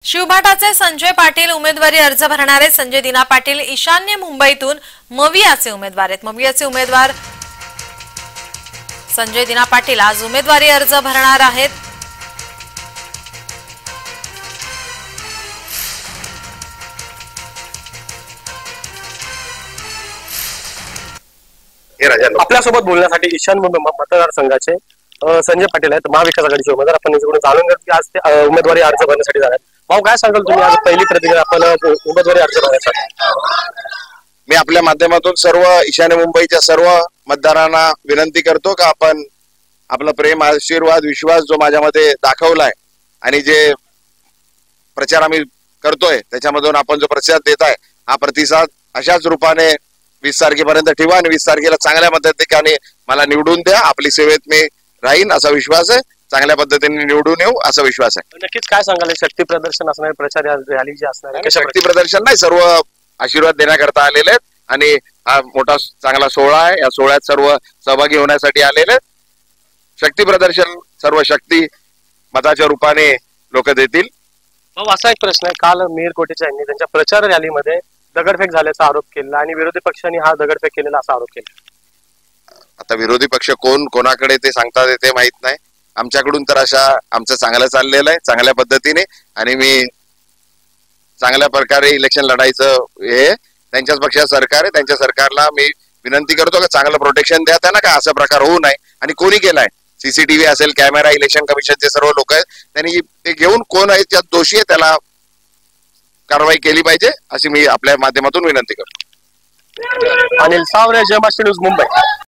शिवभाटाचे संजय पाटील उमेदवारी अर्ज भरणारे संजय दिना पाटील ईशान्य मुंबईतून मवियाचे उमेदवार आहेत। मवियाचे उमेदवार संजय दिना पाटील आज उमेदवारी अर्ज भरणार आहेत। आपल्यासोबत बोलण्यासाठी ईशान्य मुंबई मतदारसंघाचे संजय पाटील आहेत, महाविकास आघाडीचे उमेदवार। आपण याच्याकडून जाणून घेऊ की आज ते उमेदवारी अर्ज भरण्यासाठी जाणार आहेत। भाऊ, काय सांगाल तुम्ही आज पहिली प्रतिक्रिया आपण उमेदवारी अर्ज भरण्यासाठी? मी आपल्या माध्यमातून सर्व ईशान्य मुंबईच्या सर्व मतदारांना विनंती करतो का आपण आपला प्रेम, आशीर्वाद, विश्वास जो माझ्यामध्ये दाखवलाय आणि जे प्रचार आम्ही करतोय त्याच्यामधून आपण जो प्रतिसाद देत आहे हा प्रतिसाद अशाच रूपाने 20 तारखेपर्यंत ठेवा आणि 20 तारखेला चांगल्या पद्धतीने मला निवडून द्या। आपली सेवेत मी राहीन असा विश्वास आहे। चांगल्या पद्धतीने निवडून येऊ असा विश्वास आहे। नक्कीच काय सांगाल, शक्ती प्रदर्शन असणार, प्रचार रॅली जी असणार आहे? शक्ती प्रदर्शन नाही, सर्व आशीर्वाद देण्याकरता आलेले आहेत आणि हा मोठा चांगला सोहळा आहे। या सोहळ्यात सर्व सहभागी होण्यासाठी आलेले आहेत। शक्ती प्रदर्शन सर्व शक्ती मताच्या रूपाने लोक देतील। असा एक प्रश्न आहे, काल मेयर कोटेचा यांनी त्यांच्या प्रचार रॅलीमध्ये दगडफेक झाल्याचा आरोप केला आणि विरोधी पक्षांनी हा दगडफेक केलेला असा आरोप केला। आता विरोधी पक्ष कोण कोणाकडे ते सांगतात ते माहित नाही। आमच्याकडून तर आमचं चांगलं चाललेलं आहे, चांगल्या पद्धतीने, आणि मी चांगल्या प्रकारे इलेक्शन लढायचं हे त्यांच्याच पक्षाचं सरकार आहे। त्यांच्या सरकारला मी विनंती करतो का चांगलं प्रोटेक्शन द्या त्यांना, का असा प्रकार होऊ नये। आणि कोणी केलाय, सीसीटीव्ही असेल, कॅमेरा, इलेक्शन कमिशनचे सर्व लोक आहेत, त्यांनी ते घेऊन कोण आहे त्यात दोषी आहे त्याला कारवाई केली पाहिजे अशी मी आपल्या माध्यमातून विनंती करतो। अनिल सावरे, जय महाराष्ट्र न्यूज, मुंबई।